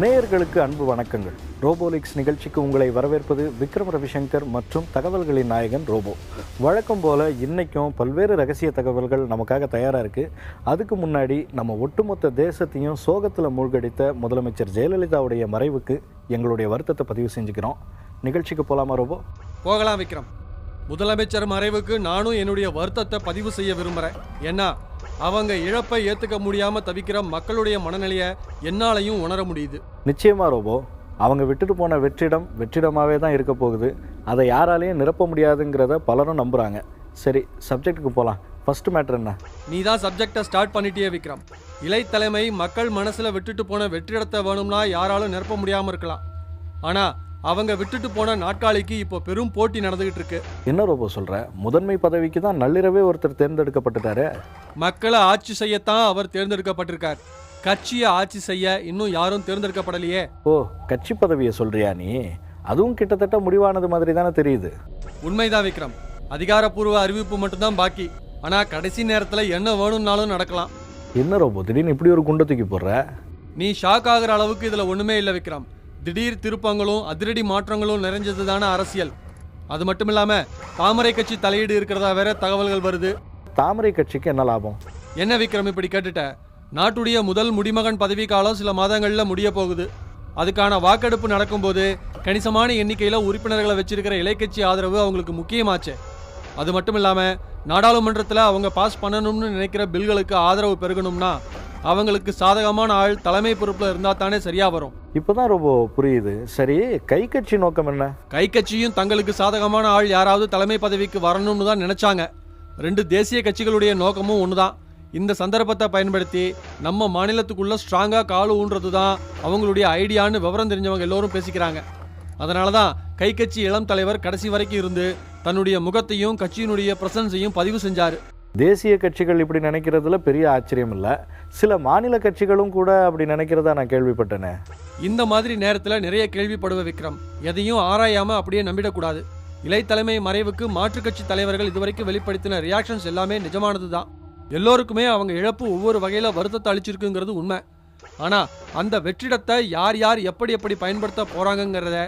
நேயர்களுக்கு அன்பு வணக்கங்கள். ரோபோலிக்ஸ் நிகழ்ச்சிக்கு உங்களை வரவேற்பது விக்ரம் ரவிசங்கர் மற்றும் தகவல்களின் நாயகன் ரோபோ. வழக்கம் போல் இன்றைக்கும் பல்வேறு ரகசிய தகவல்கள் நமக்காக தயாராக இருக்குது. அதுக்கு முன்னாடி நம்ம ஒட்டுமொத்த தேசத்தையும் சோகத்தில் மூழ்கடித்த முதலமைச்சர் ஜெயலலிதாவுடைய மறைவுக்கு எங்களுடைய வருத்தத்தை பதிவு செஞ்சுக்கிறோம். நிகழ்ச்சிக்கு போகலாமா ரோபோ? போகலாம் விக்ரம். முதலமைச்சர் மறைவுக்கு நானும் என்னுடைய வருத்தத்தை பதிவு செய்ய விரும்புகிறேன். ஏன்னா அவங்க இழப்பை ஏற்றுக்க முடியாமல் தவிக்கிற மக்களுடைய மனநிலையை என்னாலையும் உணர முடியுது. நிச்சயமாக ரோபோ, அவங்க விட்டுட்டு போன வெற்றிடமாகவே தான் இருக்க போகுது. அதை யாராலையும் நிரப்ப முடியாதுங்கிறத பலரும் நம்புகிறாங்க. சரி, சப்ஜெக்டுக்கு போகலாம். ஃபர்ஸ்ட் மேட்டர் என்ன? நீ தான் சப்ஜெக்டை ஸ்டார்ட் பண்ணிட்டியே விக்ரம். இளைத்தலைமை மக்கள் மனசில் விட்டுட்டு போன வெற்றிடத்தை வேணும்னா யாராலும் நிரப்ப முடியாமல் இருக்கலாம். ஆனால் அவங்க விட்டுட்டு போன நாட்காலிக்கு இப்போ பெரும் போட்டி நடந்துகிட்டு இருக்கு. என்ன ரோபோ சொல்ற? முதன்மை பதவிக்கு தான் நள்ளிரவே ஒருத்தர் தேர்ந்தெடுக்கப்பட்டுட்டாரு. மக்களை ஆட்சி செய்யத்தான் அவர் தேர்ந்தெடுக்கப்பட்டிருக்கார். கட்சியை ஆட்சி செய்ய இன்னும் யாரும் தேர்ந்தெடுக்கப்படலையே. ஓ, கட்சி பதவியை சொல்றியா நீ? அதுவும் கிட்டத்தட்ட முடிவானது மாதிரி தானே தெரியுது. உண்மைதான் விக்ரம். அதிகாரப்பூர்வ அறிவிப்பு மட்டும்தான் பாக்கி. ஆனா கடைசி நேரத்தில் என்ன வேணும்னாலும் நடக்கலாம். என்ன ரோபோ திடீர்னு இப்படி ஒரு குண்டை தூக்கி போடுற? நீ ஷாக் ஆகிற அளவுக்கு இதுல ஒண்ணுமே இல்லை விக்ரம். திடீர் திருப்பங்களும் அதிரடி மாற்றங்களும் நிறைஞ்சது தானே அரசியல். அது மட்டும் இல்லாம தாமரை கட்சி தலையீடு இருக்கிறதா வேற தகவல்கள் வருது. தாமரை கட்சிக்கு என்ன லாபம்? என்ன விக்ரம் இப்படி கேட்டுட்ட? நாட்டுடைய முதல் முடிமகன் பதவி காலம் சில மாதங்கள்ல முடிய போகுது. அதுக்கான வாக்கெடுப்பு நடக்கும்போது கணிசமான எண்ணிக்கையில உறுப்பினர்களை வச்சிருக்கிற இலைக்கட்சி ஆதரவு அவங்களுக்கு முக்கியமாச்சு. அது மட்டும் இல்லாம நாடாளுமன்றத்தில் அவங்க பாஸ் பண்ணணும்னு நினைக்கிற பில்களுக்கு ஆதரவு பெருகணும்னா அவங்களுக்கு சாதகமான ஆள் தலைமை பொறுப்புல இருந்தா தானே சரியா வரும். இப்பதான் ரொம்ப புரியுது. சரி, கை கட்சி நோக்கம் என்ன? கை கட்சியும் தங்களுக்கு சாதகமான ஆள் யாராவது தலைமை பதவிக்கு வரணும்னு தான் நினைச்சாங்க. ரெண்டு தேசிய கட்சிகளுடைய நோக்கமும் ஒண்ணுதான். இந்த சந்தர்ப்பத்தை பயன்படுத்தி நம்ம மாநிலத்துக்குள்ள ஸ்ட்ராங்கா காலு ஊன்றது தான் அவங்களுடைய ஐடியான்னு விவரம் தெரிஞ்சவங்க எல்லோரும் பேசிக்கிறாங்க. அதனாலதான் கை கட்சி இளம் தலைவர் கடைசி வரைக்கும் இருந்து தன்னுடைய முகத்தையும் கட்சியினுடைய பிரசன்ஸையும் பதிவு செஞ்சாரு. தேசிய கட்சிகள் இப்படி நினைக்கிறதுல பெரிய ஆச்சரியம் இல்லை. சில மாநில கட்சிகளும் கூட அப்படி நினைக்கிறதா நான் கேள்விப்பட்டேனே. இந்த மாதிரி நேரத்தில் நிறைய கேள்விப்படுவ விக்ரம். எதையும் ஆராயாம அப்படியே நம்பிடக்கூடாது. இளைத்தலைமை மறைவுக்கு மாற்றுக் கட்சி தலைவர்கள் இதுவரைக்கும் வெளிப்படுத்தின ரியாக்ஷன்ஸ் எல்லாமே நிஜமானது தான். எல்லோருக்குமே அவங்க இழப்பு ஒவ்வொரு வகையில வருத்தத்தை அளிச்சிருக்குங்கிறது உண்மை. ஆனா அந்த வெற்றிடத்தை யார் யார் எப்படி எப்படி பயன்படுத்த போறாங்கிறத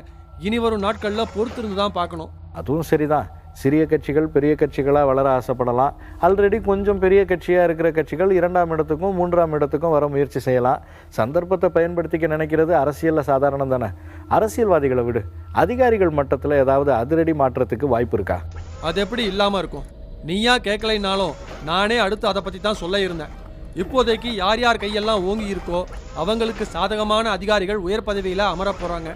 இனி வரும் நாட்கள்ல பொறுத்திருந்து தான் பார்க்கணும். அதுவும் சரிதான். சிறிய கட்சிகள் பெரிய கட்சிகளாக வளர ஆசைப்படலாம். ஆல்ரெடி கொஞ்சம் பெரிய கட்சியாக இருக்கிற கட்சிகள் 2ஆம் இடத்துக்கும் 3ஆம் இடத்துக்கும் வர முயற்சி செய்யலாம். சந்தர்ப்பத்தை பயன்படுத்திக்க நினைக்கிறது அரசியலில் சாதாரணம் தானே. அரசியல்வாதிகளை விடு, அதிகாரிகள் மட்டத்தில் ஏதாவது அதிரடி மாற்றத்துக்கு வாய்ப்பு இருக்கா? அது எப்படி இல்லாமல் இருக்கும்? நீயா கேட்கலைனாலும் நானே அடுத்து அதை பற்றி தான் சொல்ல இருந்தேன். இப்போதைக்கு யார் யார் கையெல்லாம் ஓங்கி இருக்கோ அவங்களுக்கு சாதகமான அதிகாரிகள் உயர் பதவியில் அமர போகிறாங்க.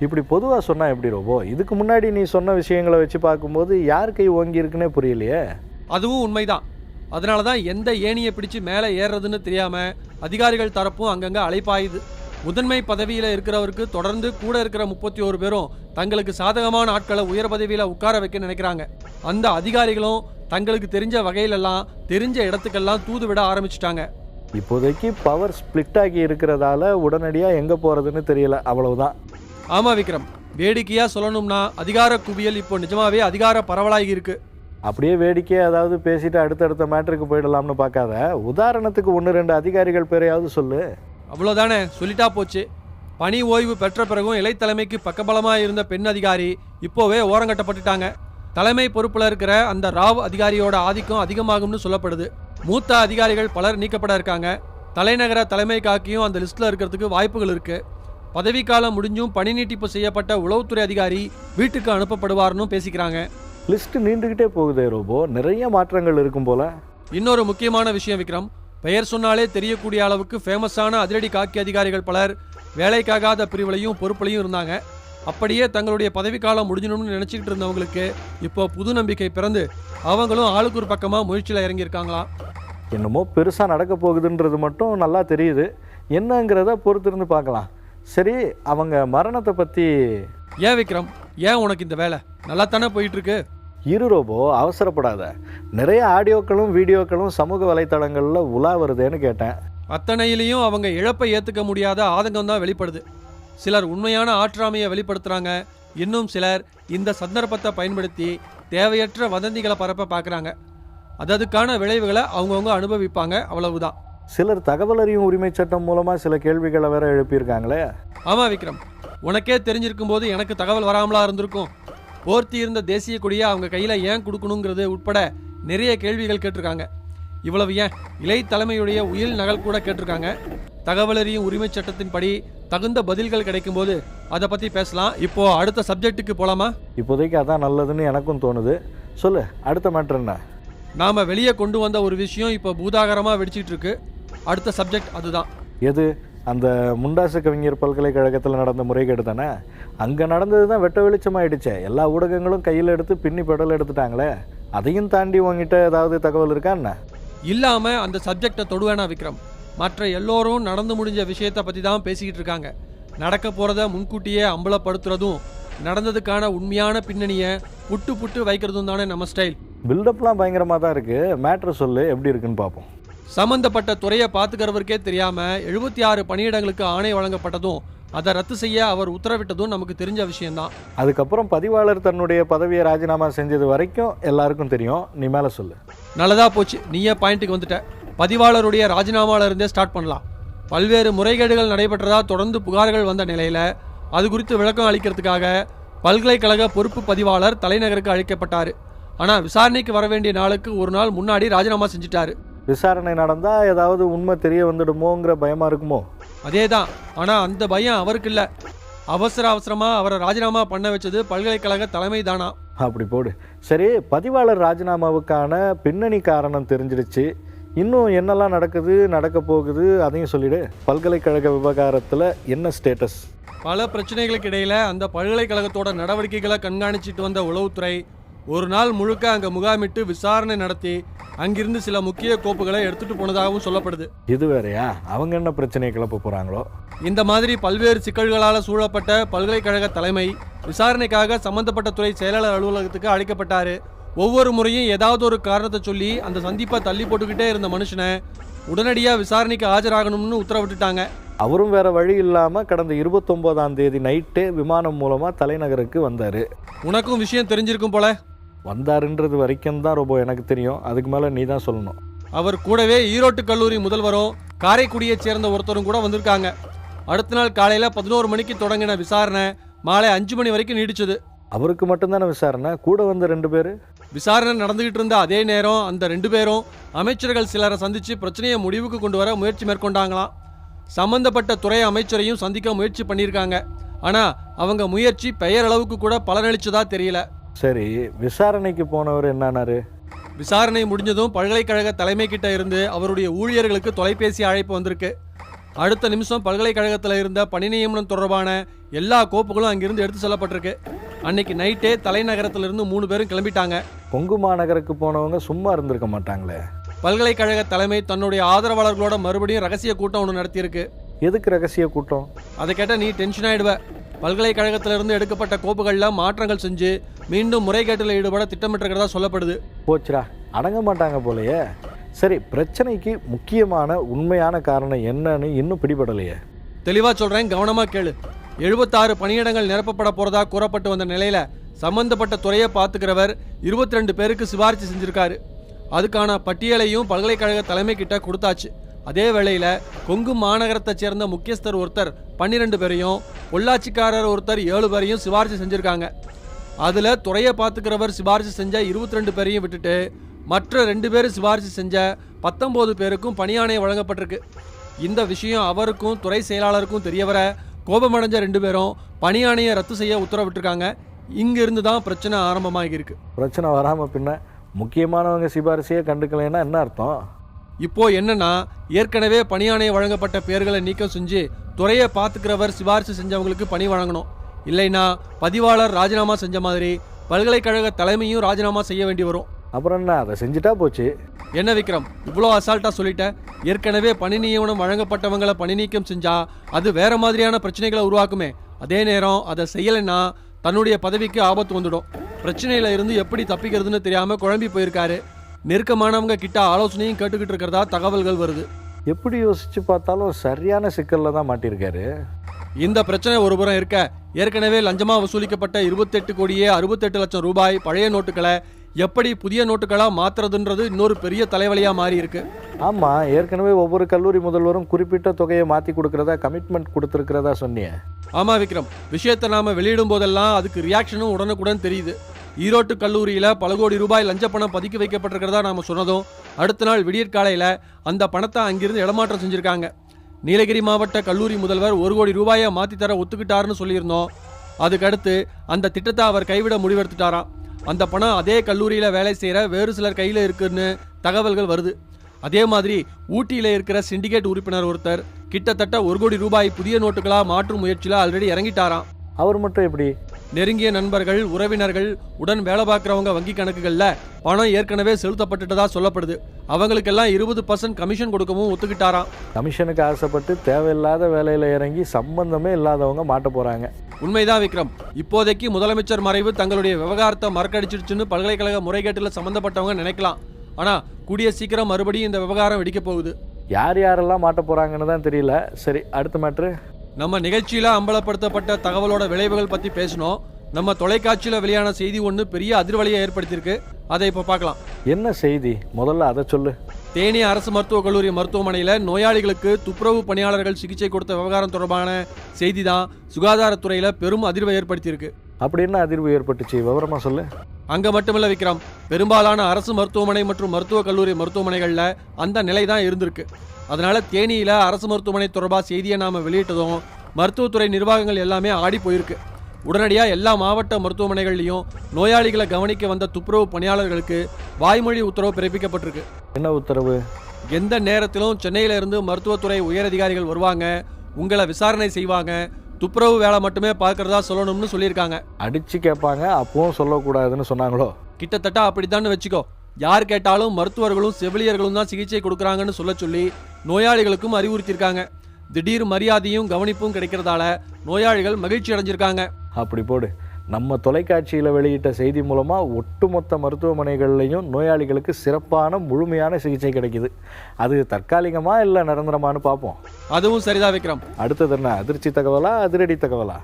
இப்படி பொதுவாக சொன்னால் எப்படி ரோபோ? இதுக்கு முன்னாடி நீ சொன்ன விஷயங்களை வச்சு பார்க்கும்போது யார் கை ஓங்கி இருக்குன்னே புரியலையே. அதுவும் உண்மைதான். அதனால தான் எந்த ஏணியை பிடிச்சு மேலே ஏறுறதுன்னு தெரியாமல் அதிகாரிகள் தரப்பும் அங்கங்கே அலைப்பாயுது. முதன்மை பதவியில் இருக்கிறவருக்கு தொடர்ந்து கூட இருக்கிற 31 பேரும் தங்களுக்கு சாதகமான ஆட்களை உயர் பதவியில் உட்கார வைக்க நினைக்கிறாங்க. அந்த அதிகாரிகளும் தங்களுக்கு தெரிஞ்ச வகையிலெல்லாம் தெரிஞ்ச இடத்துக்கெல்லாம் தூது விட ஆரம்பிச்சிட்டாங்க. இப்போதைக்கு பவர் ஸ்பிளிட் ஆகி இருக்கிறதால உடனடியாக எங்கே போகிறதுன்னு தெரியல, அவ்வளவுதான். ஆமா விக்ரம், வேடிக்கையா சொல்லணும்னா அதிகார குவியல் இப்போ நிஜமாவே அதிகார பரவலாகி இருக்கு. அப்படியே வேடிக்கையா ஏதாவது பேசிட்டு அடுத்தடுத்த மேட்டருக்கு போயிடலாம்னு பார்க்காத. உதாரணத்துக்கு 1-2 அதிகாரிகள் பேரையாவது சொல்லு. அவ்வளோதானே, சொல்லிட்டா போச்சு. பணி ஓய்வு பெற்ற பிறகும் இளைத்தலைமைக்கு பக்கபலமாக இருந்த பெண் அதிகாரி இப்போவே ஓரங்கட்டப்பட்டுட்டாங்க. தலைமை பொறுப்பில் இருக்கிற அந்த ராவ் அதிகாரியோட ஆதிக்கம் அதிகமாகும்னு சொல்லப்படுது. மூத்த அதிகாரிகள் பலர் நீக்கப்பட இருக்காங்க. தலைநகர தலைமை காக்கியும் அந்த லிஸ்ட்ல இருக்கிறதுக்கு வாய்ப்புகள் இருக்கு. பதவிக்காலம் முடிஞ்சும் பணி நீட்டிப்பு செய்யப்பட்ட உளவுத்துறை அதிகாரி வீட்டுக்கு அனுப்பப்படுவார்னு பேசிக்கிறாங்க. லிஸ்ட் நீண்டுகிட்டே போகுதே ரோபோ, நிறைய மாற்றங்கள் இருக்கும் போல. இன்னொரு முக்கியமான விஷயம் விக்ரம், பெயர் சொன்னாலே தெரியக்கூடிய அளவுக்கு ஃபேமஸான அதிரடி காக்கி அதிகாரிகள் பலர் வேலைக்காகாத பிரிவுலையும் பொறுப்புலையும் இருந்தாங்க. அப்படியே தங்களுடைய பதவிக்காலம் முடிஞ்சணும்னு நினைச்சிக்கிட்டு இருந்தவங்களுக்கு இப்போ புது நம்பிக்கை பிறந்து அவங்களும் ஆளுக்கு ஒரு பக்கமாக முயற்சியில் இறங்கியிருக்காங்களாம். என்னமோ பெருசாக நடக்க போகுதுன்றது மட்டும் நல்லா தெரியுது. என்னங்கிறத பொறுத்திருந்து பார்க்கலாம். சரி, அவங்க மரணத்தை பற்றி ஏன் விக்ரம், ஏன் உனக்கு இந்த வேலை? நல்லா தானே போயிட்டு இருக்கு. இரு ரோபோ, அவசரப்படாத. நிறைய ஆடியோக்களும் வீடியோக்களும் சமூக வலைத்தளங்களில் உலா வருதுன்னு கேட்டேன். அத்தனையிலையும் அவங்க இழப்பை ஏற்றுக்க முடியாத ஆதங்கம் தான் வெளிப்படுது. சிலர் உண்மையான ஆற்றாமையை வெளிப்படுத்துகிறாங்க. இன்னும் சிலர் இந்த சந்தர்ப்பத்தை பயன்படுத்தி தேவையற்ற வதந்திகளை பரப்ப பார்க்குறாங்க. அதுக்கான விளைவுகளை அவங்கவுங்க அனுபவிப்பாங்க, அவ்வளவுதான். சிலர் தகவல் அறியும் உரிமை சட்டம் மூலமாக சில கேள்விகளை வேற எழுப்பியிருக்காங்களே. ஆமாம் விக்ரம், உனக்கே தெரிஞ்சிருக்கும் போது எனக்கு தகவல் வராமலா இருந்திருக்கும். போர்த்தி இருந்த தேசிய கொடியை அவங்க கையில் ஏன் கொடுக்கணுங்கிறது உட்பட நிறைய கேள்விகள் கேட்டிருக்காங்க. இவ்வளவு ஏன், இலை தலைமையுடைய உயில் நகல் கூட கேட்டிருக்காங்க. தகவல் அறியும் உரிமை சட்டத்தின்படி தகுந்த பதில்கள் கிடைக்கும் போது அதை பற்றி பேசலாம். இப்போ அடுத்த சப்ஜெக்ட்டுக்கு போகலாமா? இப்போதைக்கு அதான் நல்லதுன்னு எனக்கும் தோணுது. சொல்லு, அடுத்த மேட்ரு என்ன? நாம் வெளியே கொண்டு வந்த ஒரு விஷயம் இப்போ பூதாகரமாக வெடிச்சிட்டு இருக்கு. அடுத்த சப்ஜெக்ட் அதுதான். எது? அந்த முண்டாசு கவிஞர் பல்கலைக்கழகத்தில் நடந்த முறைகேடு தானே? அங்கே நடந்தது தான் வெட்ட வெளிச்சமாயிடுச்சே. எல்லா ஊடகங்களும் கையில் எடுத்து பின்னி பெடல் எடுத்துட்டாங்களே. அதையும் தாண்டி உங்ககிட்ட ஏதாவது தகவல் இருக்கா என்ன? இல்லாமல் அந்த சப்ஜெக்டை தொடுவேனா விக்ரம்? மற்ற எல்லோரும் நடந்து முடிஞ்ச விஷயத்தை பற்றி தான் பேசிக்கிட்டு இருக்காங்க. நடக்க போகிறத முன்கூட்டியே அம்பலப்படுத்துறதும் நடந்ததுக்கான உண்மையான பின்னணியை புட்டு புட்டு வைக்கிறதும் தானே நம்ம ஸ்டைல். பில்டப்லாம் பயங்கரமாக தான் இருக்குது. மேட்ரு சொல்லு, எப்படி இருக்குன்னு பார்ப்போம். சம்பந்தப்பட்ட துறையை பார்த்துக்கிறவருக்கே தெரியாமல் 76 பணியிடங்களுக்கு ஆணை வழங்கப்பட்டதும் அதை ரத்து செய்ய அவர் உத்தரவிட்டதும் நமக்கு தெரிஞ்ச விஷயம்தான். அதுக்கப்புறம் பதிவாளர் தன்னுடைய பதவியை ராஜினாமா செஞ்சது வரைக்கும் எல்லாருக்கும் தெரியும். நீ மேலே சொல்லு. நல்லதா போச்சு, நீயே பாயிண்ட்டுக்கு வந்துட்ட. பதிவாளருடைய ராஜினாமால இருந்தே ஸ்டார்ட் பண்ணலாம். பல்வேறு முறைகேடுகள் நடைபெற்றதா தொடர்ந்து புகார்கள் வந்த நிலையில் அது குறித்து விளக்கம் அளிக்கிறதுக்காக பல்கலைக்கழக பொறுப்பு பதிவாளர் தலைநகருக்கு அழைக்கப்பட்டார். ஆனால் விசாரணைக்கு வர வேண்டிய நாளுக்கு ஒரு நாள் முன்னாடி ராஜினாமா செஞ்சுட்டாரு. விசாரணை நடந்தால் ஏதாவது உண்மை தெரிய வந்துடுமோங்கிற பயமாக இருக்குமோ? அதே தான். ஆனால் அந்த பயம் அவருக்கு இல்லை. அவசரமாக அவரை ராஜினாமா பண்ண வச்சது பல்கலைக்கழக தலைமை தானா? அப்படி போடு. சரி, பதிவாளர் ராஜினாமாவுக்கான பின்னணி காரணம் தெரிஞ்சிடுச்சு. இன்னும் என்னெல்லாம் நடக்க போகுது அதையும் சொல்லிடு. பல்கலைக்கழக விவகாரத்தில் என்ன ஸ்டேட்டஸ்? பல பிரச்சனைகளுக்கு இடையில அந்த பல்கலைக்கழகத்தோட நடவடிக்கைகளை கண்காணிச்சிட்டு வந்த உளவுத்துறை ஒரு நாள் முழுக்க அங்கே முகாமிட்டு விசாரணை நடத்தி அங்கிருந்து சில முக்கிய கோப்புகளை எடுத்துட்டு போனதாகவும் சொல்லப்படுது. இது வேறையா? அவங்க என்ன பிரச்சனையை கிளப்ப போறாங்களோ? இந்த மாதிரி பல்வேறு சிக்கல்களால் சூழப்பட்ட பல்கலைக்கழக தலைமை விசாரணைக்காக சம்பந்தப்பட்ட துறை செயலாளர் அலுவலகத்துக்கு அழைக்கப்பட்டாரு. ஒவ்வொரு முறையும் ஏதாவது ஒரு காரணத்தை சொல்லி அந்த சந்திப்பை தள்ளி போட்டுக்கிட்டே இருந்த மனுஷனை உடனடியாக விசாரணைக்கு ஆஜராகணும்னு உத்தரவிட்டுட்டாங்க. அவரும் வேற வழி இல்லாமல் கடந்த 29ஆம் தேதி நைட்டே விமானம் மூலமாக தலைநகருக்கு வந்தார். உனக்கும் விஷயம் தெரிஞ்சிருக்கும் போல. வந்தாருன்றது வரைக்கும் தான் ரொம்ப எனக்கு தெரியும். அதுக்கு மேலே நீ தான் சொல்லணும். அவர் கூடவே ஈரோட்டு கல்லூரி முதல்வரும் காரைக்குடியைச் சேர்ந்த ஒருத்தரும் கூட வந்திருக்காங்க. அடுத்த நாள் காலையில் 11 மணிக்கு தொடங்கின விசாரணை மாலை 5 மணி வரைக்கும் நீடிச்சது. அவருக்கு மட்டும்தானே விசாரணை? கூட வந்த 2 பேர்? விசாரணை நடந்துகிட்டு இருந்த அதே நேரம் அந்த 2 பேரும் அமைச்சர்கள் சிலரை சந்தித்து பிரச்சனையை முடிவுக்கு கொண்டு வர முயற்சி மேற்கொண்டாங்களாம். சம்பந்தப்பட்ட துறை அமைச்சரையும் சந்திக்க முயற்சி பண்ணியிருக்காங்க. ஆனால் அவங்க முயற்சி பெயரளவுக்கு கூட பலனளிச்சதா தெரியல. சரி, விசாரணைக்கு போனவர் என்னானாரு? விசாரணை முடிஞ்சதும் பல்கலைக்கழக தலைமை கிட்ட இருந்து அவருடைய ஊழியர்களுக்கு தொலைபேசி அழைப்பு வந்திருக்கு. அடுத்த நிமிஷம் பல்கலைக்கழகத்தில் இருந்த பணி நியமனம் தொடர்பான எல்லா கோப்புகளும் அங்கிருந்து எடுத்து செல்லப்பட்டிருக்கு. அன்னைக்கு நைட்டே தலைநகரத்திலிருந்து 3 பேரும் கிளம்பிட்டாங்க. கொங்கு மாநகருக்கு போனவங்க சும்மா இருந்திருக்க மாட்டாங்களே. பல்கலைக்கழக தலைமை தன்னுடைய ஆதரவாளர்களோட மறுபடியும் ரகசிய கூட்டம் ஒன்று நடத்தியிருக்கு. எதுக்கு ரகசிய கூட்டம்? அதை கேட்டால் நீ டென்ஷன் ஆயிடுவ. பல்கலைக்கழகத்திலிருந்து எடுக்கப்பட்ட கோப்புகளில் மாற்றங்கள் செஞ்சு மீண்டும் முறைகேட்டில் ஈடுபட திட்டமிட்டிருக்கிறதா சொல்லப்படுது. போச்சுரா, அடங்க மாட்டாங்க போலையே. சரி, பிரச்சனைக்கு முக்கியமான உண்மையான காரணம் என்னன்னு இன்னும் பிடிபடலையே. தெளிவாக சொல்கிறேன், கவனமாக கேளு. 76 பணியிடங்கள் நிரப்பப்பட போகிறதா கூறப்பட்டு வந்த நிலையில் சம்பந்தப்பட்ட துறையை பார்த்துக்கிறவர் 22 பேருக்கு சிபாரிசு செஞ்சுருக்காரு. அதுக்கான பட்டியலையும் பல்கலைக்கழக தலைமை கிட்ட கொடுத்தாச்சு. அதே வேளையில் கொங்கு மாநகரத்தைச் சேர்ந்த முக்கியஸ்தர் ஒருத்தர் 12 பேரையும், பொள்ளாச்சிக்காரர் ஒருத்தர் 7 பேரையும் சிபாரிசு செஞ்சுருக்காங்க. அதில் துறையை பார்த்துக்கிறவர் சிபாரிசு செஞ்ச 22 பேரையும் விட்டுட்டு மற்ற 2 பேர் சிபாரிசு செஞ்ச 19 பேருக்கும் பணியாணை வழங்கப்பட்டிருக்கு. இந்த விஷயம் அவருக்கும் துறை செயலாளருக்கும் தெரியவர கோபமடைஞ்ச 2 பேரும் பணியாணையை ரத்து செய்ய உத்தரவிட்டிருக்காங்க. இங்கிருந்து தான் பிரச்சனை ஆரம்பமாகிருக்கு. பிரச்சனை வராமல் பின்ன முக்கியமானவங்க சிபாரிசையே கண்டுக்கலைன்னா என்ன அர்த்தம்? இப்போ என்னன்னா, ஏற்கனவே பணியாணை வழங்கப்பட்ட பேர்களை நீக்கம் செஞ்சு துறையை பார்த்துக்கிறவர் சிபாரிசு செஞ்சவங்களுக்கு பணி வழங்கணும். இல்லைன்னா பதிவாளர் ராஜினாமா செஞ்ச மாதிரி பல்கலைக்கழக தலைமையும் ராஜினாமா செய்ய வேண்டி வரும். அப்புறம் என்ன, அதை செஞ்சுட்டா போச்சு. என்ன விக்ரம், இவ்வளோ அசால்ட்டாக சொல்லிட்டேன்? ஏற்கனவே பணி நியமனம் வழங்கப்பட்டவங்களை பணி நீக்கம் செஞ்சா அது வேற மாதிரியான பிரச்சனைகளை உருவாக்குமே. அதே நேரம் அதை செய்யலைன்னா தன்னுடைய பதவிக்கு ஆபத்து வந்துடும். பிரச்சனையில இருந்து எப்படி தப்பிக்கிறதுன்னு தெரியாமல் குழம்பி போயிருக்காரு. நெருக்கமானவங்க கிட்ட ஆலோசனையும் கேட்டுக்கிட்டு இருக்கிறதா தகவல்கள் வருது. எப்படி யோசிச்சு பார்த்தாலும் சரியான சிக்கல்ல தான் மாட்டியிருக்காரு. இந்த பிரச்சனை ஒருபுறம் இருக்க, ஏற்கனவே லஞ்சமா வசூலிக்கப்பட்ட 28 கோடியே 68 லட்சம் ரூபாய் பழைய நோட்டுகளை எப்படி புதிய நோட்டுகளாக மாற்றுறதுன்றது இன்னொரு பெரிய தலைவலியாக மாறி இருக்கு. ஆமாம், ஏற்கனவே ஒவ்வொரு கல்லூரி முதல்வரும் குறிப்பிட்ட தொகையை மாற்றி கொடுக்குறதா கமிட்மெண்ட் கொடுத்துருக்கிறதா சொன்னியே. ஆமாம் விக்ரம், விஷயத்தை நாம் வெளியிடும் போதெல்லாம் அதுக்கு ரியாக்ஷனும் உடனுக்குடன் தெரியுது. ஈரோட்டு கல்லூரியில் பல கோடி ரூபாய் லஞ்ச பணம் பதுக்கி வைக்கப்பட்டிருக்கிறதா நாம் சொன்னதும் அடுத்த நாள் விடியற்காலையில் அந்த பணத்தை அங்கிருந்து இடமாற்றம் செஞ்சுருக்காங்க. நீலகிரி மாவட்ட கல்லூரி முதல்வர் 1 கோடி ரூபாயை மாற்றித்தர ஒத்துக்கிட்டாருன்னு சொல்லியிருந்தோம். அதுக்கடுத்து அந்த திட்டத்தை அவர் கைவிட முடிவெடுத்துட்டாராம். அந்த பணம் அதே கல்லூரியில் வேலை செய்கிற வேறு சிலர் கையில் இருக்குன்னு தகவல்கள் வருது. அதே மாதிரி ஊட்டியில் இருக்கிற சிண்டிகேட் உறுப்பினர் ஒருத்தர் கிட்டத்தட்ட 1 கோடி ரூபாய் புதிய நோட்டுகளாக மாற்றும் முயற்சியில் ஆல்ரெடி இறங்கிட்டாராம். அவர் மட்டும் எப்படி? நெருங்கிய நண்பர்கள், உறவினர்கள், உடன் வேலை பார்க்குறவங்க வங்கி கணக்குகளில் பணம் ஏற்கனவே செலுத்தப்பட்டுட்டதா சொல்லப்படுது. அவங்களுக்கெல்லாம் 20% கமிஷன் கொடுக்கவும் ஒத்துக்கிட்டாராம். கமிஷனுக்கு ஆசைப்பட்டு தேவையில்லாத வேலையில் இறங்கி சம்பந்தமே இல்லாதவங்க மாட்ட போகிறாங்க. உண்மைதான் விக்ரம். இப்போதைக்கு முதலமைச்சர் மறைவு தங்களுடைய விவகாரத்தை மறக்கடிச்சிடுச்சுன்னு பல்கலைக்கழக முறைகேட்டில் சம்மந்தப்பட்டவங்க நினைக்கலாம். ஆனால் கூடிய சீக்கிரம் மறுபடியும் இந்த விவகாரம் வெடிக்க போகுது. யார் யாரெல்லாம் மாட்ட போகிறாங்கன்னு தான் தெரியல. சரி, அடுத்த மேட்ரு. நம்ம நிகழ்ச்சியில் அம்பலப்படுத்தப்பட்ட தகவலோட விளைவுகள் பற்றி பேசணும். நம்ம தொலைக்காட்சியில் வெளியான செய்தி ஒன்று பெரிய அதிர்வலியை ஏற்படுத்தியிருக்கு. அதை இப்போ பார்க்கலாம். என்ன செய்தி? முதல்ல அதை சொல்லு. தேனி அரசு மருத்துவக் கல்லூரி மருத்துவமனையில் நோயாளிகளுக்கு துப்புரவு பணியாளர்கள் சிகிச்சை கொடுத்த விவகாரம் தொடர்பான செய்தி தான் சுகாதாரத்துறையில் பெரும் அதிர்வை ஏற்படுத்தியிருக்கு. அப்படி என்ன அதிர்வு ஏற்பட்டுச்சு? விவரமாக சொல்லு. அங்கே மட்டுமில்ல விக்ரம், பெரும்பாலான அரசு மருத்துவமனை மற்றும் மருத்துவக் கல்லூரி மருத்துவமனைகளில் அந்த நிலை தான் இருந்திருக்கு. அதனால தேனியில் அரசு மருத்துவமனை தொடர்பாக செய்தியை நாம் வெளியிட்டதும் மருத்துவத்துறை நிர்வாகங்கள் எல்லாமே ஆடி போயிருக்கு. உடனடியாக எல்லா மாவட்ட மருத்துவமனைகள்லையும் நோயாளிகளை கவனிக்க வந்த துப்புரவு பணியாளர்களுக்கு வாய்மொழி உத்தரவு பிறப்பிக்கப்பட்டிருக்கு. என்ன உத்தரவு? எந்த நேரத்திலும் சென்னையிலிருந்து மருத்துவத்துறை உயரதிகாரிகள் வருவாங்க, உங்களை விசாரணை செய்வாங்க, துப்புரவு வேலை மட்டுமே பார்க்கறதா சொல்லணும்னு சொல்லியிருக்காங்க. அடிச்சு கேட்பாங்க, அப்பவும் சொல்லக்கூடாதுன்னு சொன்னாங்களோ? கிட்டத்தட்ட அப்படித்தான்னு வச்சுக்கோ. யார் கேட்டாலும் மருத்துவர்களும் செவிலியர்களும் தான் சிகிச்சை கொடுக்குறாங்கன்னு சொல்ல சொல்லி நோயாளிகளுக்கும் அறிவுறுத்தியிருக்காங்க. திடீர் மரியாதையும் கவனிப்பும் கிடைக்கிறதால நோயாளிகள் மகிழ்ச்சி அடைஞ்சிருக்காங்க. அப்படி போடு. நம்ம தொலைக்காட்சியில் வெளியிட்ட செய்தி மூலமாக ஒட்டுமொத்த மருத்துவமனைகள்லையும் நோயாளிகளுக்கு சிறப்பான முழுமையான சிகிச்சை கிடைக்குது. அது தற்காலிகமா இல்லை நிரந்தரமானு பார்ப்போம். அதுவும் சரிதான் விக்ரம். அடுத்தது என்ன? அதிர்ச்சி தகவலா அதிரடி தகவலா?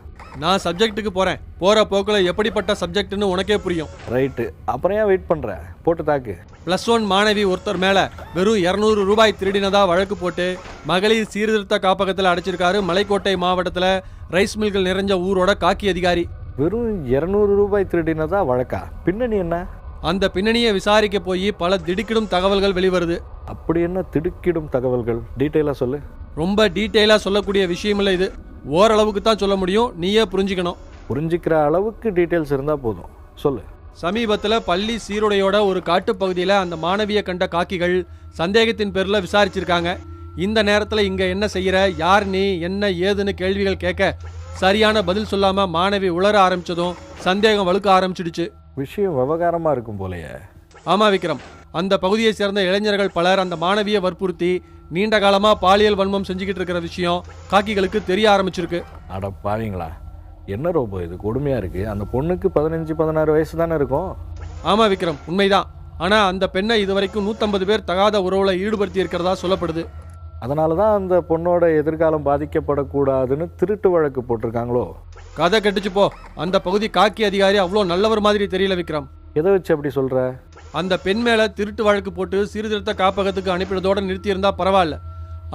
நான் சப்ஜெக்ட்டுக்கு போகிறேன். போகிற போக்கில் எப்படிப்பட்ட சப்ஜெக்ட்னு உனக்கே புரியும். ரைட்டு, அப்புறம் ஏன் வெயிட் பண்ணுற? போட்டு தாக்கு. +1 மாணவி ஒருத்தர் மேலே வெறும் 200 ரூபாய் திருடினதா வழக்கு போட்டு மகளிர் சீர்திருத்த காப்பகத்தில் அடைச்சிருக்காரு மலைக்கோட்டை மாவட்டத்தில் ரைஸ் மில்கள் நிறைஞ்ச ஊரோட காக்கி அதிகாரி. வெறும் 200 ரூபாய் திருடினதா வழக்கா? பின்னணி என்ன? அந்த பின்னணியை விசாரிக்க போய் பல திடுக்கிடும் தகவல்கள் வெளிவருது. அப்படி என்ன திடுக்கிடும் தகவல்கள்? டீட்டெயிலாக சொல்லு. ரொம்ப டீட்டெயிலாக சொல்லக்கூடிய விஷயம் இல்லை இது. ஓரளவுக்கு தான் சொல்ல முடியும், நீயே புரிஞ்சுக்கணும். புரிஞ்சிக்கிற அளவுக்கு டீட்டெயில்ஸ் இருந்தால் போதும், சொல்லு. சமீபத்தில் பள்ளி சீருடையோட ஒரு காட்டுப்பகுதியில் அந்த மாணவியை கண்ட காக்கிகள் சந்தேகத்தின் பேரில் விசாரிச்சிருக்காங்க. இந்த நேரத்தில் இங்கே என்ன செய்கிற, யார் நீ, என்ன ஏதுன்னு கேள்விகள் கேட்க சரியான பதில் சொல்லாமல் மாணவி உளர ஆரம்பித்ததும் சந்தேகம் வலுக்க ஆரம்பிச்சிடுச்சு. விஷயம் விவகாரமாக இருக்கும் போலையே. ஆமாம் விக்ரம், அந்த பகுதியை சேர்ந்த இளைஞர்கள் பலர் அந்த மாணவியை வற்புறுத்தி நீண்ட காலமாக பாலியல் வன்மம் செஞ்சுக்கிட்டு இருக்கிற விஷயம் காக்கிகளுக்கு தெரிய ஆரம்பிச்சிருக்கு. அட பாவீங்களா, என்ன ரோபோ இது கொடுமையாக இருக்குது. அந்த பொண்ணுக்கு 15-16 வயசு தானே இருக்கும். ஆமாம் விக்ரம், உண்மைதான். ஆனால் அந்த பெண்ணை இதுவரைக்கும் 150 பேர் தகாத உறவில் ஈடுபடுத்தி இருக்கிறதா சொல்லப்படுது. அதனால தான் அந்த பொண்ணோட எதிர்காலம் பாதிக்கப்படக்கூடாதுன்னு திருட்டு வழக்கு போட்டிருக்காங்களோ? கதை கெட்டுச்சு போ. அந்த பகுதி காக்கி அதிகாரி அவ்வளோ நல்லவர் மாதிரி தெரியல விக்ரம். எதை வச்சு அப்படி சொல்கிற? அந்த பெண் மேலே திருட்டு வழக்கு போட்டு சீர்திருத்த காப்பகத்துக்கு அனுப்பினதோடு நிறுத்தியிருந்தா பரவாயில்ல.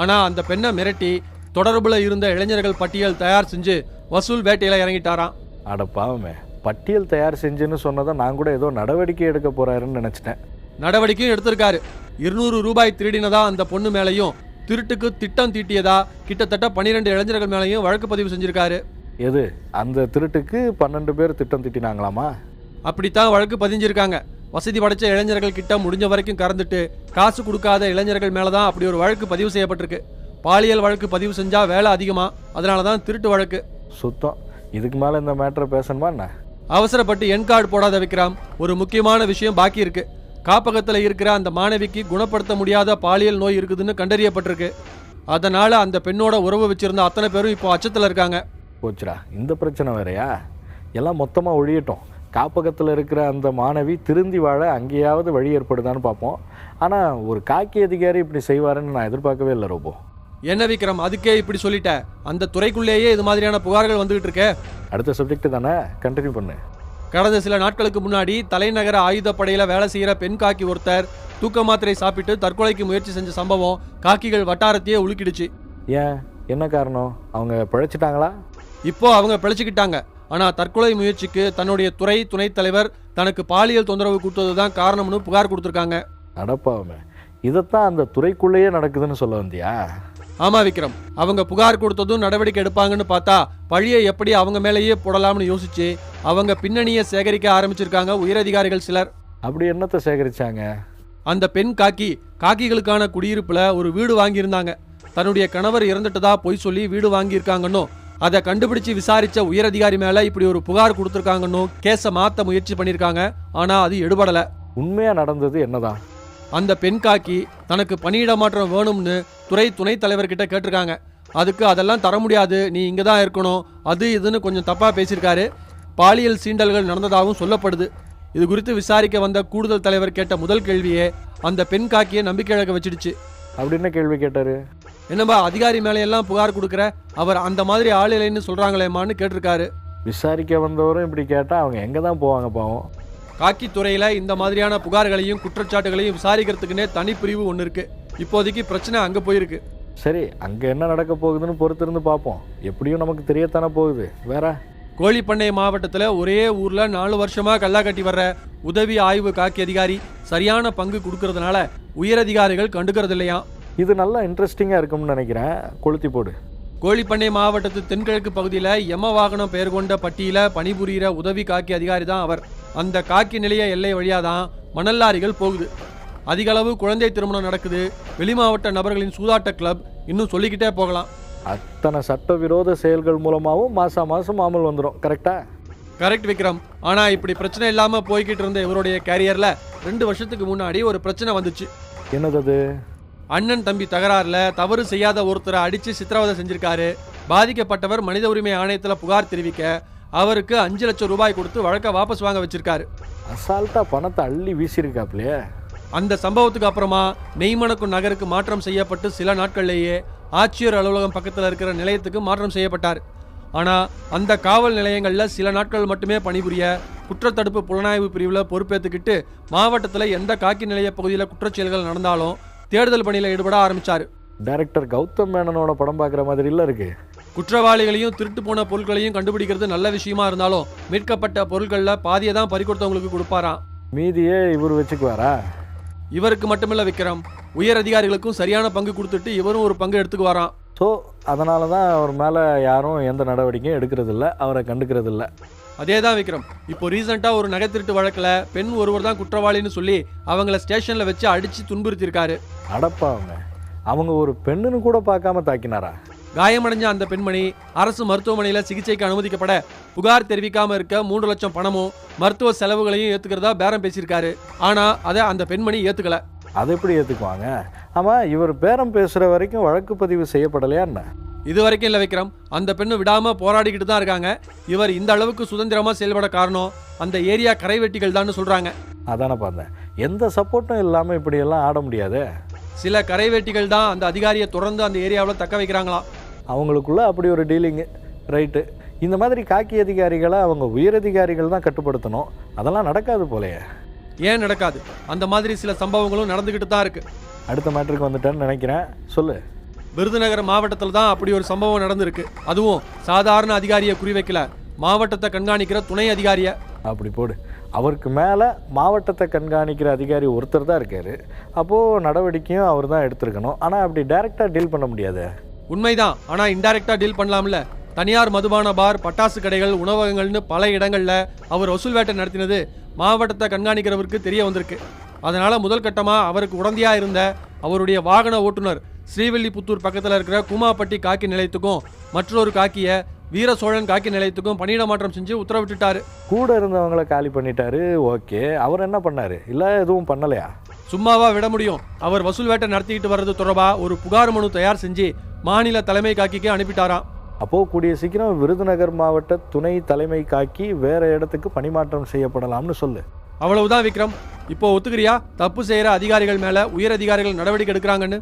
ஆனால் அந்த பெண்ணை மிரட்டி தொடர்பில் இருந்த இளைஞர்கள் பட்டியல் தயார் செஞ்சு வசூல் வேட்டையில் இறங்கிட்டாராம். அட பாவமே, பட்டியல் தயார் செஞ்சுன்னு சொன்னதை நான் கூட ஏதோ நடவடிக்கை எடுக்க போகிறாருன்னு நினச்சிட்டேன். நடவடிக்கையும் எடுத்திருக்காரு. 200 ரூபாய் திருடினதா அந்த பொண்ணு மேலேயும் திருட்டுக்கு திட்டம் தீட்டியதா கிட்டத்தட்ட 12 இளைஞர்கள் மேலேயும் வழக்கு பதிவு செஞ்சிருக்காரு. எது? அந்த திருட்டுக்கு 12 பேர் திட்டம் திட்டினாங்களாமா? அப்படித்தான் வழக்கு பதிஞ்சிருக்காங்க. வசதி படைச்ச இளைஞர்கள் கிட்ட முடிஞ்ச வரைக்கும் கறந்துட்டு காசு கொடுக்காத இளைஞர்கள் மேலே தான் அப்படி ஒரு வழக்கு பதிவு செய்யப்பட்டிருக்கு. பாலியல் வழக்கு பதிவு செஞ்சா வேலை அதிகமா, அதனால தான் திருட்டு வழக்கு. சுத்தம். இதுக்கு மேலே இந்த மேட்டரை பேசணுமா என்ன? அவசரப்பட்டு என் கார்டு போடாத விக்ரம். ஒரு முக்கியமான விஷயம் பாக்கி இருக்கு. காப்பகத்தில் இருக்கிற அந்த மாணவிக்கு குணப்படுத்த முடியாத பாலியல் நோய் இருக்குதுன்னு கண்டறியப்பட்டிருக்கு. அதனால அந்த பெண்ணோட உறவு வச்சிருந்த அத்தனை பேரும் இப்போ அச்சத்தில் இருக்காங்க. போச்சுடா, இந்த பிரச்சனை வேறையா? எல்லாம் மொத்தமாக ஒழியட்டும். காப்பகத்தில் இருக்கிற அந்த மாணவி திருந்தி வாழ அங்கேயாவது வழி ஏற்படுதான்னு பார்ப்போம். ஆனால் ஒரு காக்கி அதிகாரி இப்படி செய்வாருன்னு நான் எதிர்பார்க்கவே இல்லை ரோபோ. என்ன விக்ரம், அதுக்கே இப்படி சொல்லிட்ட? அந்த துறைக்குள்ளேயே இது மாதிரியான புகார்கள் வந்துகிட்டு இருக்கே. அடுத்த சப்ஜெக்ட் தானே, கண்டினியூ பண்ணு. கடந்த சில நாட்களுக்கு முன்னாடி தலைநகர ஆயுதப்படையில வேலை செய்யற பெண் காக்கி ஒருத்தர் தூக்க மாத்திரை சாப்பிட்டு தற்கொலைக்கு முயற்சி செஞ்ச சம்பவம் காக்கிகள் வட்டாரத்தையே உலுக்கிடுச்சு. ஏன், என்ன காரணம்? அவங்க பிழைச்சிட்டாங்களா? இப்போ அவங்க பிழைச்சிக்கிட்டாங்க. ஆனா தற்கொலை முயற்சிக்கு தன்னுடைய துறை துணைத் தலைவர் தனக்கு பாலியல் தொந்தரவு கொடுத்ததுதான் காரணம்னு புகார் கொடுத்துருக்காங்க. அடப்பாவுமே, இதைத்தான் அந்த துறைக்குள்ளேயே நடக்குதுன்னு சொல்ல வந்தியா? ஆமா விக்ரம், அவங்க புகார் கொடுத்ததும் நடவடிக்கை எடுப்பாங்கன்னு பார்த்தா பழியை எப்படி அவங்க மேலேயே போடலாம்னு யோசிச்சு அவங்க பின்னணியை சேகரிக்க ஆரம்பிச்சிருக்காங்க உயரதிகாரிகள் சிலர். அப்படி என்னத்தை சேகரிச்சாங்க? அந்த பெண் காக்கிகளுக்கான குடியிருப்புல ஒரு வீடு வாங்கியிருந்தாங்க. தன்னுடைய கணவர் இறந்துட்டதா பொய் சொல்லி வீடு வாங்கியிருக்காங்கன்னு அதை கண்டுபிடிச்சு விசாரிச்ச உயரதிகாரி மேல இப்படி ஒரு புகார் கொடுத்துருக்காங்கன்னு கேஸை மாத்த முயற்சி பண்ணியிருக்காங்க. ஆனா அது எடுபடல. உண்மையா நடந்தது என்னதான்? அந்த பெண் காக்கி தனக்கு பணியிட மாற்றம் வேணும்னு துறை துணைத் தலைவர்கிட்ட கேட்டிருக்காங்க. அதுக்கு அதெல்லாம் தர முடியாது, நீ இங்கே தான் இருக்கணும், அது இதுன்னு கொஞ்சம் தப்பாக பேசியிருக்காரு. பாலியல் சீண்டல்கள் நடந்ததாகவும் சொல்லப்படுது. இது குறித்து விசாரிக்க வந்த கூடுதல் தலைவர் கேட்ட முதல் கேள்வியே அந்த பெண் காக்கியை நம்பிக்கை இழக்க வச்சிடுச்சு. அப்படி என்ன கேள்வி கேட்டாரு? என்னப்பா அதிகாரி மேலையெல்லாம் புகார் கொடுக்குற, அவர் அந்த மாதிரி ஆள் இல்லைன்னு சொல்கிறாங்களேம்மான்னு கேட்டிருக்காரு. விசாரிக்க வந்தவரும் இப்படி கேட்டால் அவங்க எங்கே தான் போவாங்க பாவம். காக்கி துறையில் இந்த மாதிரியான புகார்களையும் குற்றச்சாட்டுகளையும் விசாரிக்கிறதுக்குன்னே தனிப்பிரிவு ஒன்று இருக்கு. இப்போதைக்கு பிரச்சனை அங்கே போயிருக்கு. சரி, அங்கே என்ன நடக்க போகுதுன்னு பொறுத்திருந்து பார்ப்போம். எப்படியும் நமக்கு தெரியத்தானே போகுது. வேற கோழிப்பண்ணை மாவட்டத்தில் ஒரே ஊரில் 4 வருஷமா கல்லா கட்டி வர்ற உதவி ஆய்வு காக்கி அதிகாரி சரியான பங்கு கொடுக்கறதுனால உயரதிகாரிகள் கண்டுக்கிறது இல்லையா. இது நல்லா இன்ட்ரெஸ்டிங்காக இருக்கும்னு நினைக்கிறேன். கொளுத்தி போடு. கோழிப்பண்ணை மாவட்டத்து தென்கிழக்கு பகுதியில் எம வாகனம் பெயர் கொண்ட பட்டியல பணிபுரிகிற உதவி காக்கி அதிகாரி தான் அவர். அந்த காக்கி நிலைய எல்லை வழியாக தான் மணல் லாரிகள் போகுது. அதிகளவு குழந்தை திருமணம் நடக்குது. வெளிமாவட்ட நபர்களின் சூதாட்ட கிளப், இன்னும் சொல்லிக்கிட்டே போகலாம். அத்தனை சட்டவிரோத செயல்கள் மூலமாகவும் மாதம் மாமல் வந்துடும். கரெக்டா? கரெக்ட் விக்ரம். ஆனால் இப்படி பிரச்சனை இல்லாமல் போய்கிட்டு இருந்த இவருடைய கேரியரில் 2 வருஷத்துக்கு முன்னாடி ஒரு பிரச்சனை வந்துச்சு. என்னது? அண்ணன் தம்பி தகராறுல தவறு செய்யாத ஒருத்தரை அடித்து சித்திரவதை செஞ்சிருக்காரு. பாதிக்கப்பட்டவர் மனித உரிமை ஆணையத்தில் புகார் தெரிவிக்க அவருக்கு 5 லட்சம் ரூபாய் கொடுத்து வழக்கை வாபஸ் வாங்க வச்சிருக்காரு. அசால்ட்டா பணத்தை அள்ளி வீசியிருக்காப்லையே. அந்த சம்பவத்துக்கு அப்புறமா நெய்மணக்கும் நகருக்கு மாற்றம் செய்யப்பட்டு சில நாட்கள்லேயே ஆட்சியர் அலுவலகம் பக்கத்தில் இருக்கிற நிலையத்துக்கு மாற்றம் செய்யப்பட்டார். ஆனால் அந்த காவல் நிலையங்களில் சில நாட்கள் மட்டுமே பணிபுரிய குற்றத்தடுப்பு புலனாய்வு பிரிவில் பொறுப்பேற்றுக்கிட்டு மாவட்டத்தில் எந்த காக்கி நிலைய பகுதியில் குற்றச்செயல்கள் நடந்தாலும் தேடுதல் பணியில் ஈடுபட ஆரம்பித்தார். டைரக்டர் கௌதம் மேனனோட படம் பார்க்குற மாதிரி இல்லை இருக்கு. குற்றவாளிகளையும் திருட்டு போன பொருட்களையும் கண்டுபிடிக்கிறது நல்ல விஷயமா இருந்தாலும் மீட்கப்பட்ட பொருட்களில் பாதியை தான் பறிகொடுத்தவங்களுக்கு கொடுப்பாராம். மீதியே இவர் வச்சுக்குவாரா? இவருக்கு மட்டுமில்ல விக்ரம், உயர் அதிகாரிகளுக்கும் சரியான பங்கு கொடுத்துட்டு இவரும் ஒரு பங்கு எடுத்துக்குவாராம். ஸோ அதனால தான் அவர் மேலே யாரும் எந்த நடவடிக்கையும் எடுக்கிறதில்ல, அவரை கண்டுக்கிறதில்ல. அதே தான் விக்ரம். இப்போ ரீசெண்டாக ஒரு நகை திருட்டு வழக்கில் பெண் ஒருவர் தான் குற்றவாளின்னு சொல்லி அவங்கள ஸ்டேஷனில் வச்சு அடித்து துன்புறுத்தியிருக்காரு. அடப்பாவங்க, அவங்க ஒரு பெண்ணுன்னு கூட பார்க்காம தாக்கினாரா? காயமடைஞ்ச அந்த பெண்மணி அரசு மருத்துவமனையில் சிகிச்சைக்கு அனுமதிக்கப்பட புகார் தெரிவிக்காமல் இருக்க 3 லட்சம் பணமும் மருத்துவ செலவுகளையும் ஏற்றுக்கிறதா பேரம் பேசியிருக்காரு. ஆனால் அதை அந்த பெண்மணி ஏற்றுக்கல. அதை எப்படி ஏற்றுக்குவாங்க? ஆமாம், இவர் பேரம் பேசுகிற வரைக்கும் வழக்கு பதிவு செய்யப்படலையா என்ன? இது வரைக்கும் இல்லை விக்ரம். அந்த பெண்ணு விடாமல் போராடிக்கிட்டு தான் இருக்காங்க. இவர் இந்த அளவுக்கு சுதந்திரமாக செயல்பட காரணம் அந்த ஏரியா கரைவெட்டிகள் தான் சொல்கிறாங்க. அதானே பார்த்தேன். எந்த சப்போர்ட்டும் இல்லாமல் இப்படியெல்லாம் ஆட முடியாது. சில கரைவேட்டிகள் தான் அந்த அதிகாரியை தொடர்ந்து அந்த ஏரியாவில் தக்க வைக்கிறாங்களாம். அவங்களுக்குள்ள அப்படி ஒரு டீலிங்கு. ரைட்டு. இந்த மாதிரி காக்கி அதிகாரிகளை அவங்க உயரதிகாரிகள் தான் கட்டுப்படுத்தணும். அதெல்லாம் நடக்காது போலையே. ஏன் நடக்காது? அந்த மாதிரி சில சம்பவங்களும் நடந்துக்கிட்டு தான் இருக்கு. அடுத்த மேட்டருக்கு வந்துட்டேன்னு நினைக்கிறேன். சொல்லு. விருதுநகர் மாவட்டத்தில் தான் அப்படி ஒரு சம்பவம் நடந்திருக்கு. அதுவும் சாதாரண அதிகாரியை குறிவைக்கல, மாவட்டத்தை கண்காணிக்கிற துணை அதிகாரியை. அப்படி போடு. அவருக்கு மேலே மாவட்டத்தை கண்காணிக்கிற அதிகாரி ஒருத்தர் தான் இருக்கார். அப்போது நடவடிக்கையும் அவர் தான் எடுத்துருக்கணும். ஆனால் அப்படி டைரெக்டாக டீல் பண்ண முடியாது. உண்மைதான். ஆனால் இன்டைரக்டாக டீல் பண்ணலாம்ல. தனியார் மதுபான பார், பட்டாசு கடைகள், உணவகங்கள்னு பல இடங்களில் அவர் வசூல் வேட்டை நடத்தினது மாவட்டத்தை கண்காணிக்கிறவருக்கு தெரிய வந்திருக்கு. அதனால் முதல் கட்டமாக அவருக்கு உடந்தையாக இருந்த அவருடைய வாகன ஓட்டுநர் ஸ்ரீவில்லிபுத்தூர் பக்கத்தில் இருக்கிற கூமாப்பட்டி காக்கி நிலையத்துக்கும் மற்றொரு காக்கியை வீர சோழன் காக்கி நிலையத்துக்கும் பணியிட மாற்றம் செஞ்சு உத்தரவிட்டுட்டாரு. கூட இருந்தவங்களை காலி பண்ணிட்டாரு. ஓகே, அவர் என்ன பண்ணாரு? இல்லை எதுவும் பண்ணலையா? சும்மாவா விட முடியும்? அவர் வசூல் வேட்டை நடத்திக்கிட்டு வர்றது தொடர்பாக ஒரு புகார் மனு தயார் செஞ்சு மாநில தலைமை காக்கிக்கு அனுப்பிட்டாராம். அப்போது கூடிய சீக்கிரம் விருதுநகர் மாவட்ட துணை தலைமை காக்கி வேற இடத்துக்கு பணிமாற்றம் செய்யப்படலாம்னு சொல்லு. அவ்வளவுதான் விக்ரம். இப்போ ஒத்துக்கிறியா தப்பு செய்கிற அதிகாரிகள் மேலே உயர் அதிகாரிகள் நடவடிக்கை எடுக்கிறாங்கன்னு?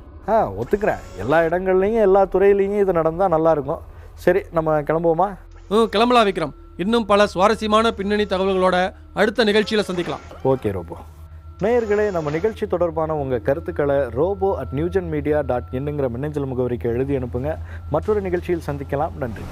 ஒத்துக்கிறேன். எல்லா இடங்கள்லையும் எல்லா துறையிலையும் இது நடந்தால் நல்லாயிருக்கும். சரி, நம்ம கிளம்புவோமா? கிளம்பலாம் விக்ரம். இன்னும் பல சுவாரஸ்யமான பின்னணி தகவல்களோட அடுத்த நிகழ்ச்சியில் சந்திக்கலாம். Okay robo. நேயர்களே, நம்ம நிகழ்ச்சி தொடர்பான உங்கள் கருத்துக்களை robo@newgenmedia.in மின்னஞ்சல் முகவரிக்கு எழுதி அனுப்புங்க. மற்றொரு நிகழ்ச்சியில் சந்திக்கலாம். நன்றி.